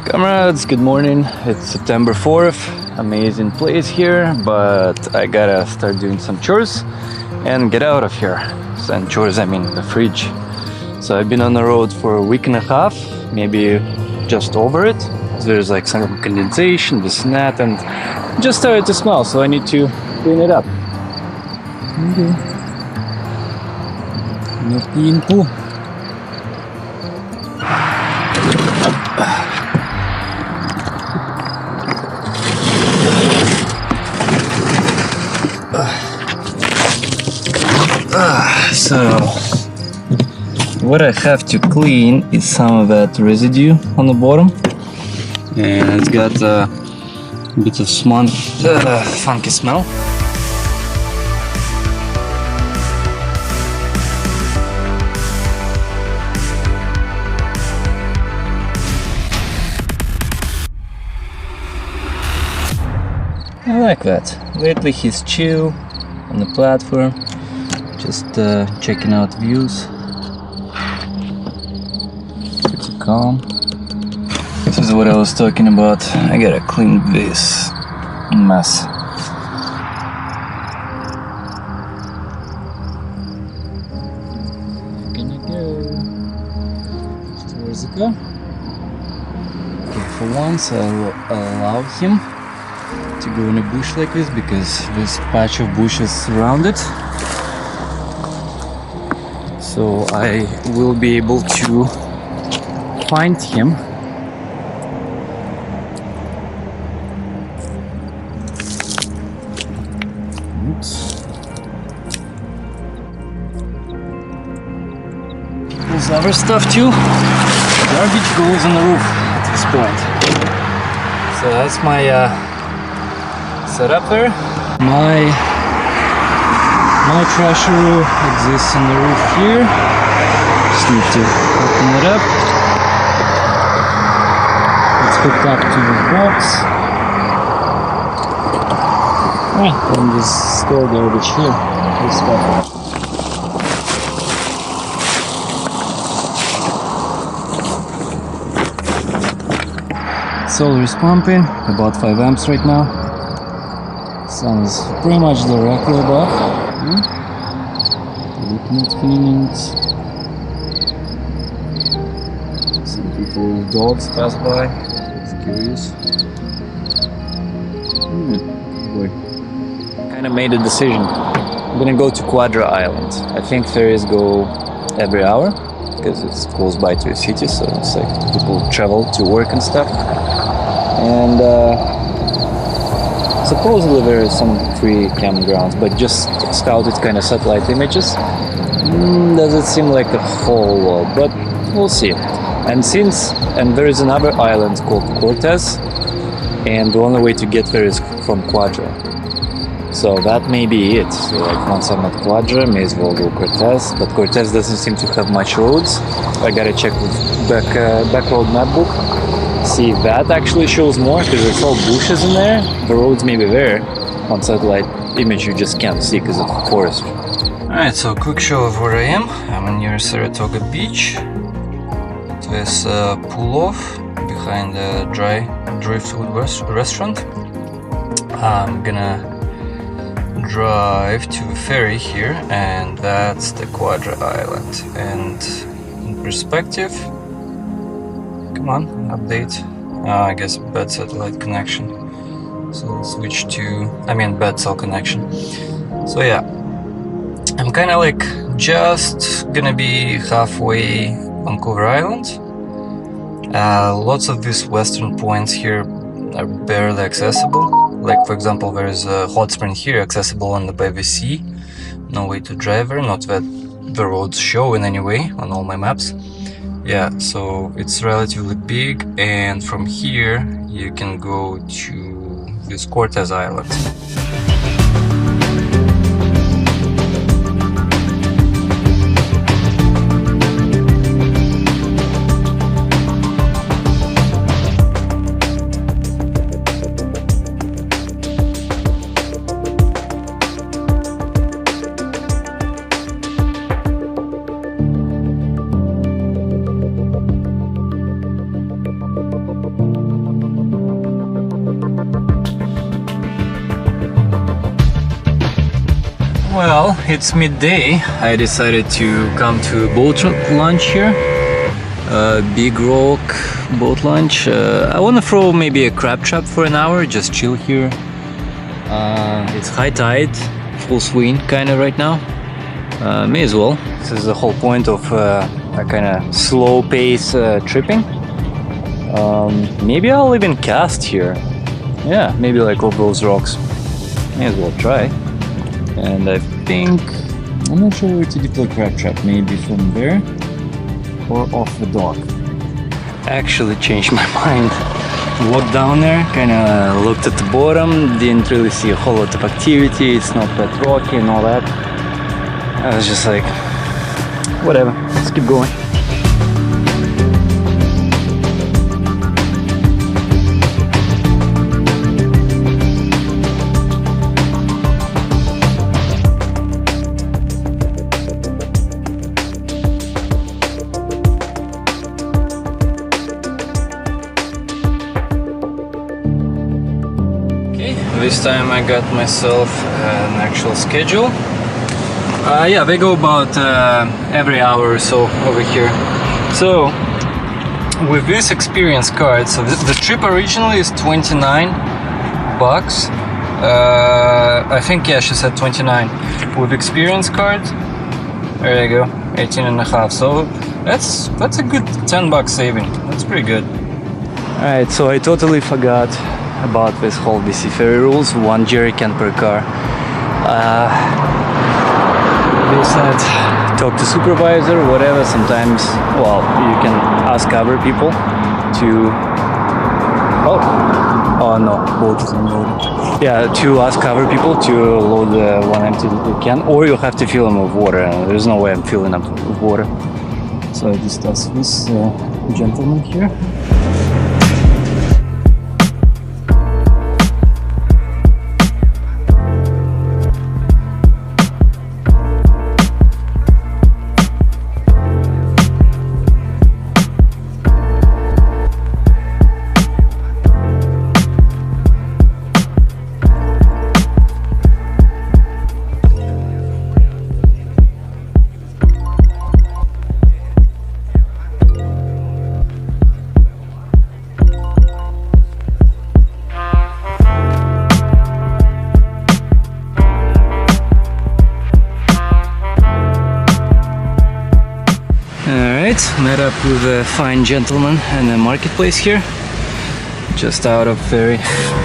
Comrades, good morning. It's September 4th. Amazing place here, but I gotta start doing some chores and get out of here. And chores, I mean the fridge. So I've been on the road for a week and a half, maybe just over it. There's like some condensation, this and that, and it just started to smell, so I need to clean it up. Okay. No peeing pool. So what I have to clean is some of that residue on the bottom, and it's got a bit of funky smell. I like that. Lately he's chill on the platform, just checking out views. Pretty calm. This is what I was talking about. I gotta clean this mess. Can you go? Where's it go? Okay, for once I'll allow him to go in a bush like this, because this patch of bushes around it, so I will be able to find him. Oops. There's other stuff too. Garbage goes on the roof at this point. So that's my set up there. My trasher exists on the roof here. Just need to open it up. It's hooked up to the box. And just store garbage here. This stuff. Solar is pumping, about 5 amps right now. Sun is pretty much directly above. Looking at convenience. Some people with dogs pass by. It's curious. Boy. Kinda made a decision. I'm gonna go to Quadra Island. I think ferries go every hour because it's close by to a city, so it's like people travel to work and stuff. And supposedly there are some free campgrounds, but just scouted kind of satellite images. Doesn't seem like a whole lot, but we'll see. And there is another island called Cortez, and the only way to get there is from Quadra. So that may be it. So like once I'm at Quadra, may as well go Cortez, but Cortez doesn't seem to have much roads. I gotta check with back road map book. See if that actually shows more, because there's all bushes in there. The roads may be there. On satellite image you just can't see because of forestry. Alright, so quick show of where I am. I'm near Saratoga Beach. There's a pull off behind the driftwood restaurant. I'm gonna drive to Ferry here, and that's the Quadra Island. And in perspective, come on, update. I guess bad satellite connection. So let's switch to, bad cell connection. So yeah, I'm kind of like just gonna be halfway Vancouver Island. Lots of these western points here are barely accessible. Like for example, there's a hot spring here accessible on the by the sea. No way to drive there, not that the roads show in any way on all my maps. Yeah, so it's relatively big, and from here you can go to this Cortez Island. Well, it's midday. I decided to come to boat lunch here. Big Rock boat lunch. I want to throw maybe a crab trap for an hour, just chill here. It's high tide, full swing kind of right now. May as well. This is the whole point of a kind of slow pace tripping. Maybe I'll even cast here. Yeah, maybe like off those rocks. May as well try. And I think, I'm not sure where to deploy crab trap, maybe from there or off the dock. Actually changed my mind. Walked down there, kind of looked at the bottom, didn't really see a whole lot of activity, it's not that rocky and all that. I was just like, whatever, let's keep going. This time I got myself an actual schedule. Yeah, they go about every hour or so over here. So with this experience card, so the trip originally is 29 bucks. I think, yeah, she said 29. With experience card, there you go, 18 and a half. So that's a good 10 bucks saving. That's pretty good. Alright, so I totally forgot about this whole BC ferry rules. 1 jerry can per car. They said talk to supervisor, whatever. Sometimes, well, you can ask other people to oh no, boat is unloaded. Yeah, to ask other people to load the one empty can, or you have to fill them with water. There's no way I'm filling up with water. So I just asked this gentleman here. Met up with a fine gentleman in the marketplace here, just out of Ferry.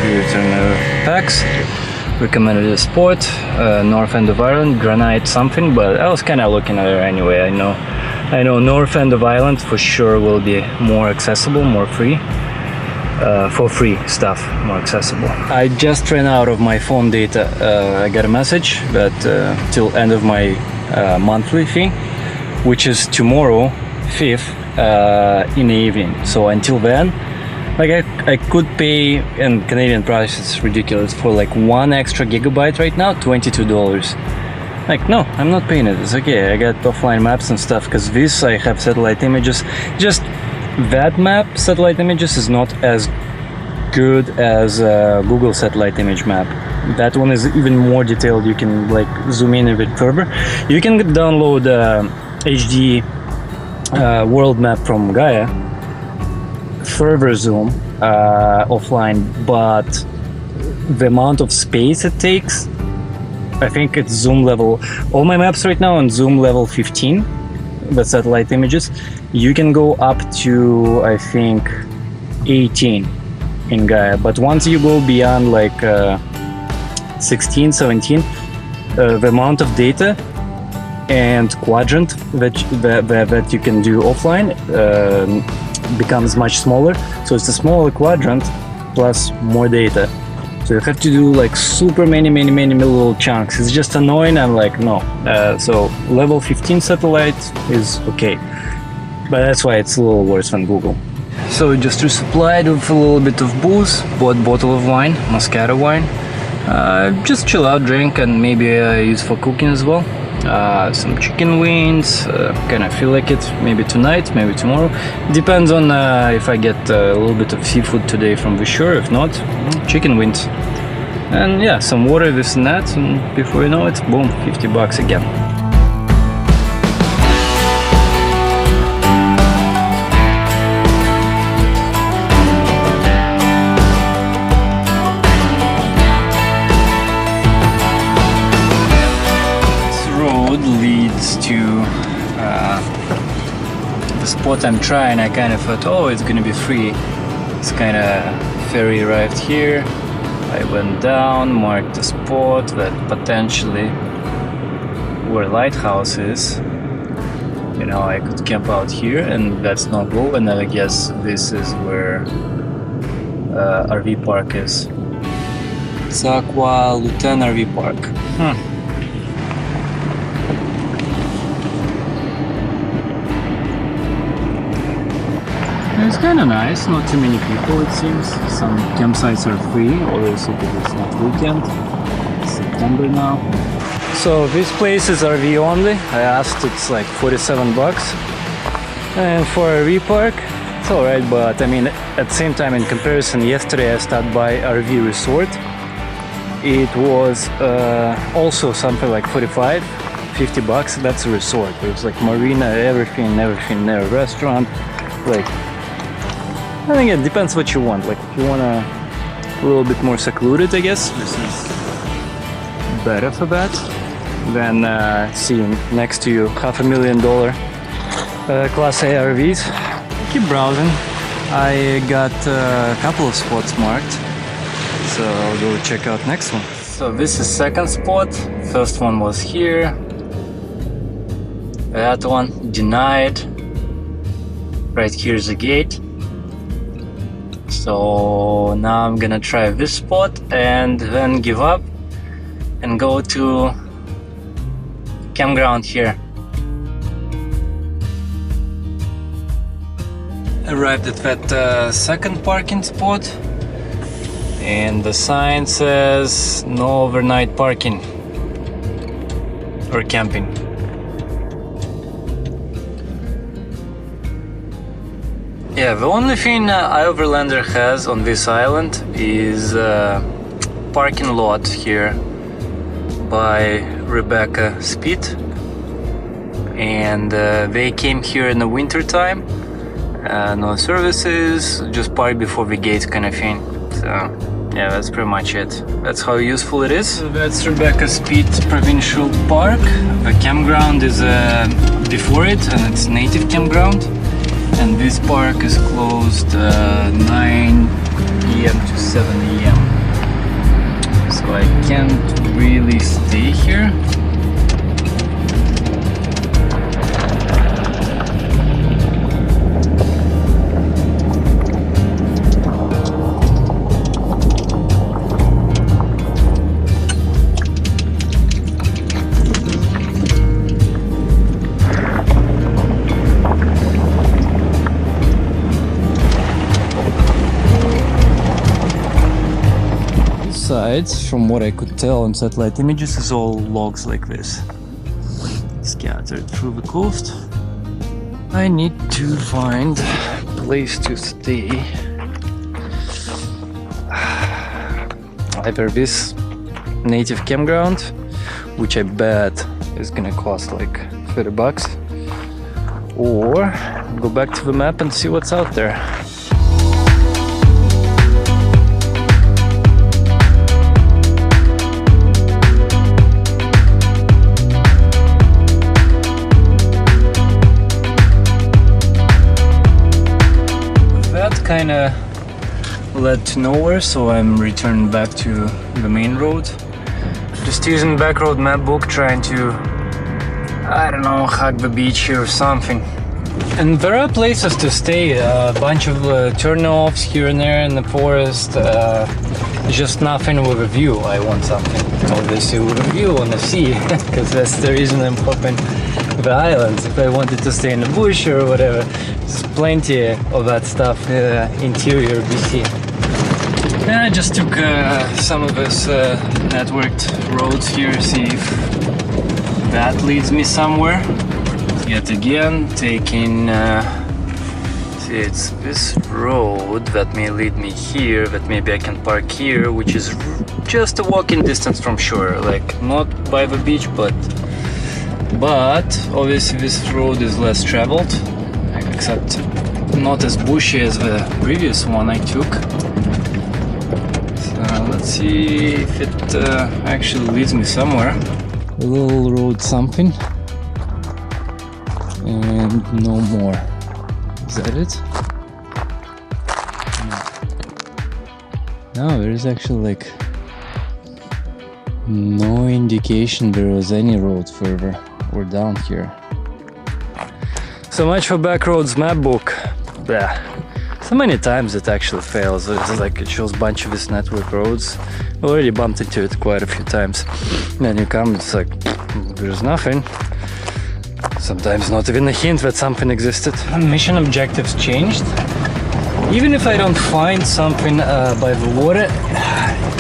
We return our packs. Recommended a spot, north end of Ireland, Granite something, but I was kind of looking at it anyway. I know north end of Ireland for sure will be more accessible, more free, for free stuff, more accessible. I just ran out of my phone data. I got a message that till end of my monthly fee, which is tomorrow 5th in the evening. So until then, like I could pay, and Canadian price is ridiculous, for like 1 extra gigabyte right now, $22. Like, no, I'm not paying it. It's okay. I got offline maps and stuff, because this I have satellite images. Just that map satellite images is not as good as Google satellite image map. That one is even more detailed. You can like zoom in a bit further. You can download HD world map from Gaia, further zoom offline, but the amount of space it takes, I think it's zoom level. All my maps right now on zoom level 15, the satellite images. You can go up to, I think, 18 in Gaia, but once you go beyond like 16, 17, the amount of data and quadrant that you can do offline becomes much smaller. So it's a smaller quadrant plus more data. So you have to do like super many little chunks. It's just annoying. I'm like, no. So level 15 satellite is okay, but that's why it's a little worse than Google. So just resupplied with a little bit of booze, bought bottle of wine, Moscato wine. Just chill out, drink, and maybe use for cooking as well. Some chicken wings, kind of feel like it, maybe tonight, maybe tomorrow. Depends on if I get a little bit of seafood today from the shore. If not, chicken wings. And yeah, some water, this and that, and before you know it, boom, $50 again. Leads to the spot I'm trying. I kind of thought, oh, it's gonna be free. It's kind of ferry arrived here. I went down, marked the spot that potentially where lighthouse is. You know, I could camp out here, and that's not go. And I guess this is where RV park is. It's Qualicum RV park. It's kind of nice, not too many people it seems. Some campsites are free, obviously because it's not weekend. It's September now. So this place is RV only. I asked, it's like $47. And for RV park, it's alright, but I mean, at the same time, in comparison, yesterday I stopped by RV resort. It was also something like $50. That's a resort. It's like marina, everything there, restaurant, like, I think it depends what you want. Like if you want a little bit more secluded, I guess this is better for that than seeing next to you $500,000 Class A RVs. Keep browsing. I got a couple of spots marked, so I'll go check out next one. So this is second spot. First one was here. That one denied. Right here's the gate. So now I'm gonna try this spot and then give up and go to campground here. Arrived at that second parking spot, and the sign says no overnight parking or camping. Yeah, the only thing Overlander has on this island is a parking lot here by Rebecca Speed, and they came here in the winter time. No services, just park before the gate kind of thing. So yeah, that's pretty much it. That's how useful it is. So that's Rebecca Speed Provincial Park. The campground is before it, and it's native campground. And this park is closed 9 p.m. to 7 a.m. So I can't really stay here. Sides, from what I could tell on satellite images, is all logs like this, scattered through the coast. I need to find a place to stay. Either this native campground, which I bet is gonna cost like $30, or go back to the map and see what's out there. Kind of led to nowhere, so I'm returning back to the main road. Just using back road map book, trying to, I don't know, hug the beach here or something. And there are places to stay, a bunch of turn-offs here and there in the forest. Just nothing with a view. I want something obviously with a view on the sea, because that's the reason I'm popping the islands. If I wanted to stay in the bush or whatever, there's plenty of that stuff, interior BC. And I just took some of this networked roads here, see if that leads me somewhere. Yet again, taking It's this road that may lead me here, that maybe I can park here, which is just a walking distance from shore, like not by the beach, but obviously this road is less traveled, except not as bushy as the previous one I took. So let's see if it actually leads me somewhere. A little road something, and no more. Is that it? No, there is actually like no indication there was any road further or down here. So much for Backroads map book. Yeah. So many times it actually fails. It's like it shows a bunch of these network roads. Already bumped into it quite a few times. Then you come, it's like there's nothing. Sometimes not even a hint that something existed. Mission objectives changed. Even if I don't find something by the water,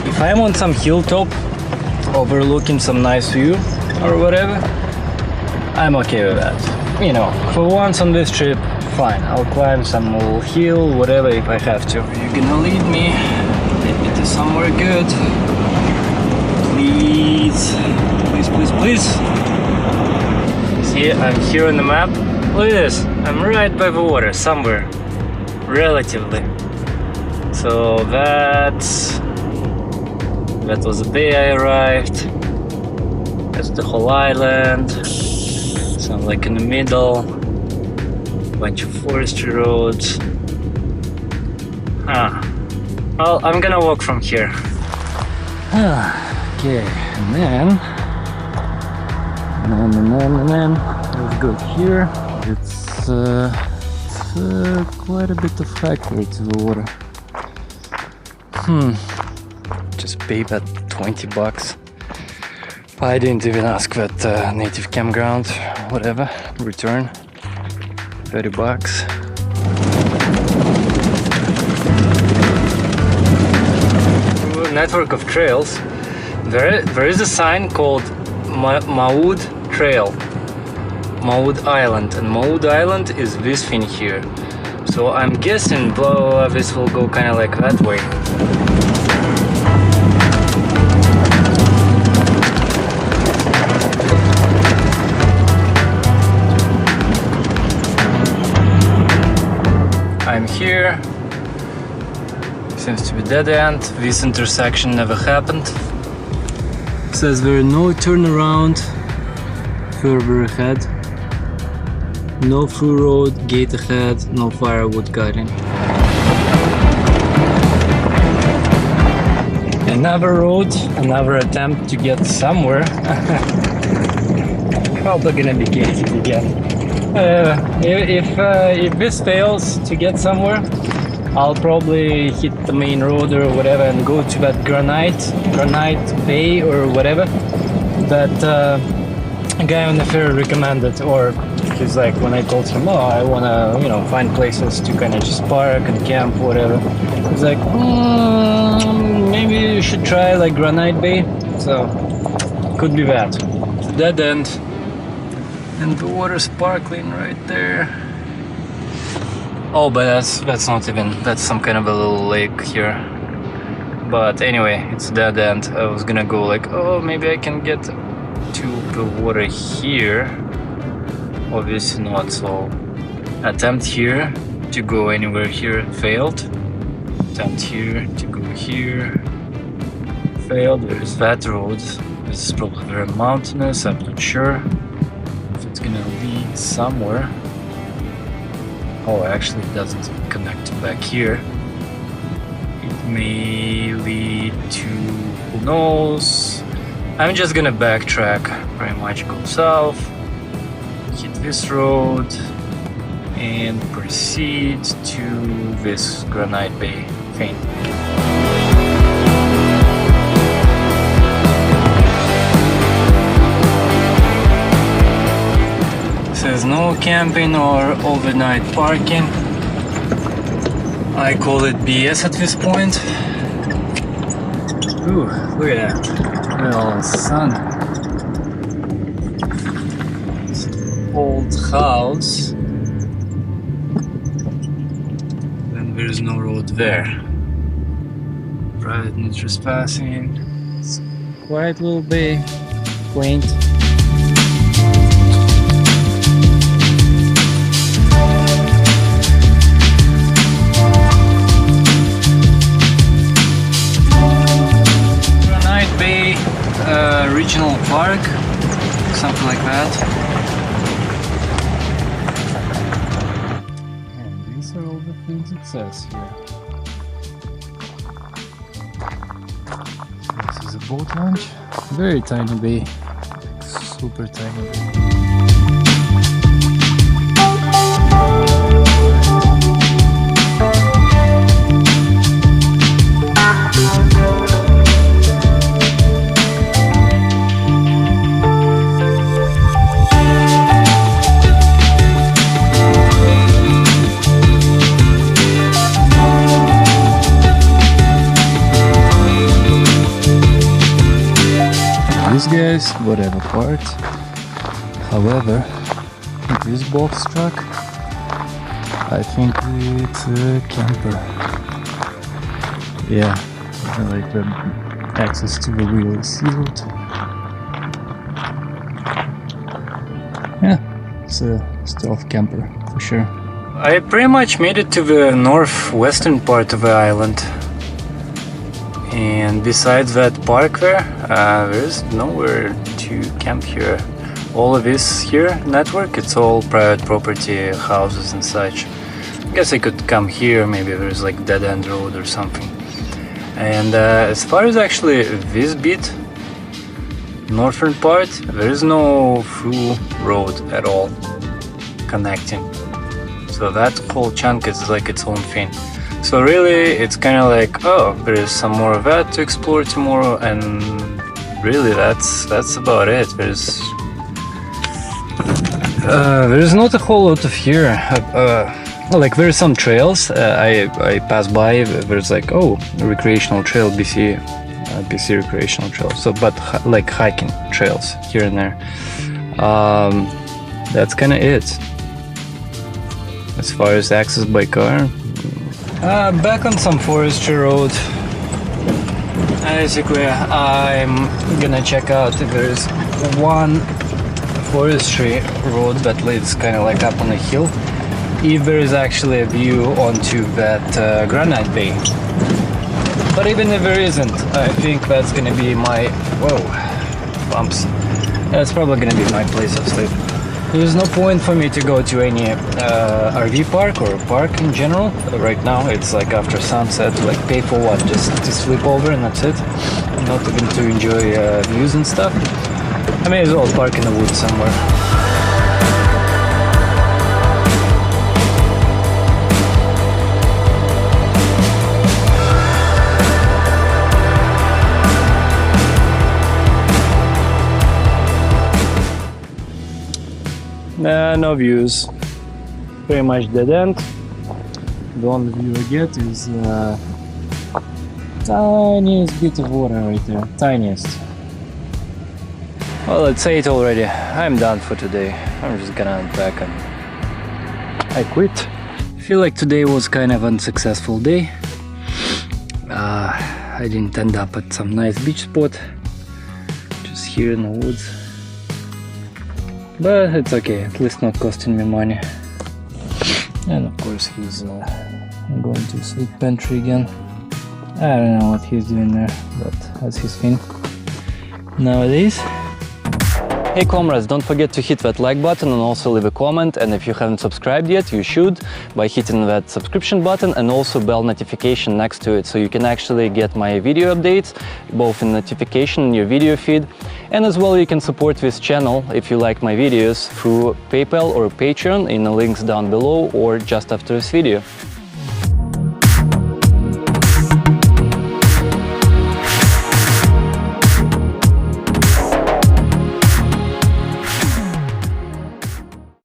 if I'm on some hilltop overlooking some nice view or whatever, I'm okay with that. You know, for once on this trip, fine. I'll climb some little hill, whatever, if I have to. You're gonna lead me to somewhere good. Please, please, please, please. See, I'm here on the map. Look at this. I'm right by the water, somewhere. Relatively. So that was the day I arrived. That's the whole island. So I'm like in the middle. Bunch of forestry roads. Well, I'm gonna walk from here. Okay, and then let's go here. It's quite a bit of factory to the water. Just pay that $20. I didn't even ask that native campground, whatever, return. $30. Network of trails. There is a sign called Maud Trail, Maud Island, and Maud Island is this thing here. So I'm guessing this will go kind of like that way. I'm here. Seems to be dead end. This intersection never happened. Says there are no turnaround further ahead. No through road, gate ahead, no firewood cutting. Another road, another attempt to get somewhere. Probably gonna be gated again. If this fails to get somewhere, I'll probably hit the main road or whatever and go to that Granite Bay or whatever that a guy on the ferry recommended. Or he's like, when I told him, oh, I wanna, find places to kind of just park and camp, whatever. He's like, maybe you should try like Granite Bay. So could be that. It's a dead end. And the water sparkling right there. Oh, but that's not even, that's some kind of a little lake here. But anyway, it's dead end. I was gonna go like, oh, maybe I can get to the water here. Obviously not, so attempt here to go anywhere here failed. Attempt here to go here failed. There's that road. This is probably very mountainous, I'm not sure if it's gonna lead somewhere. Oh, actually it doesn't connect back here. It may lead to, who knows. I'm just gonna backtrack, pretty much go south, hit this road, and proceed to this Granite Bay thing. Says no camping or overnight parking. I call it BS at this point. Ooh, look at that. Well, sun. It's an old house. is no road there. Private no trespassing. It's quite a little bit quaint. Granite Bay Regional Park, something like that. And these are all the things it says here. This is a boat launch. Very tiny bay. Super tiny bay. These guys, whatever part. However, this box truck, I think it's a camper. Yeah, like the access to the wheel is sealed. Yeah, it's a stealth camper for sure. I pretty much made it to the northwestern part of the island. And besides that park there is nowhere to camp here. All of this here network, it's all private property, houses and such. I guess I could come here, maybe there's like dead end road or something. And as far as actually this bit, northern part, there is no through road at all connecting. So that whole chunk is like its own thing. So really, it's kind of like, oh, there is some more of that to explore tomorrow, and really, that's about it. There's not a whole lot of here. Like there's some trails. I pass by. There's like, oh, recreational trail, BC recreational trail. So, but like hiking trails here and there. That's kind of it. As far as access by car. Back on some forestry road. Basically, I'm gonna check out if there's one forestry road that leads kind of like up on a hill. If there is actually a view onto that Granite Bay. But even if there isn't, I think that's gonna be my... Whoa, bumps. That's probably gonna be my place of sleep. There's no point for me to go to any RV park or park in general. Right now it's like after sunset, like pay for what? Just to sleep over and that's it. Not even to enjoy views and stuff. I may as well park in the woods somewhere. No views. Pretty much dead end. The only view I get is tiniest bit of water right there. Tiniest. Well, let's say it already. I'm done for today. I'm just gonna unpack and I quit. I feel like today was kind of unsuccessful day. I didn't end up at some nice beach spot. Just here in the woods. But it's okay, at least not costing me money. And of course he's going to sleep pantry again. I don't know what he's doing there, but that's his thing nowadays. Hey comrades, don't forget to hit that like button and also leave a comment, and if you haven't subscribed yet, you should by hitting that subscription button and also bell notification next to it, so you can actually get my video updates, both in notification in your video feed, and as well you can support this channel if you like my videos through PayPal or Patreon in the links down below or just after this video.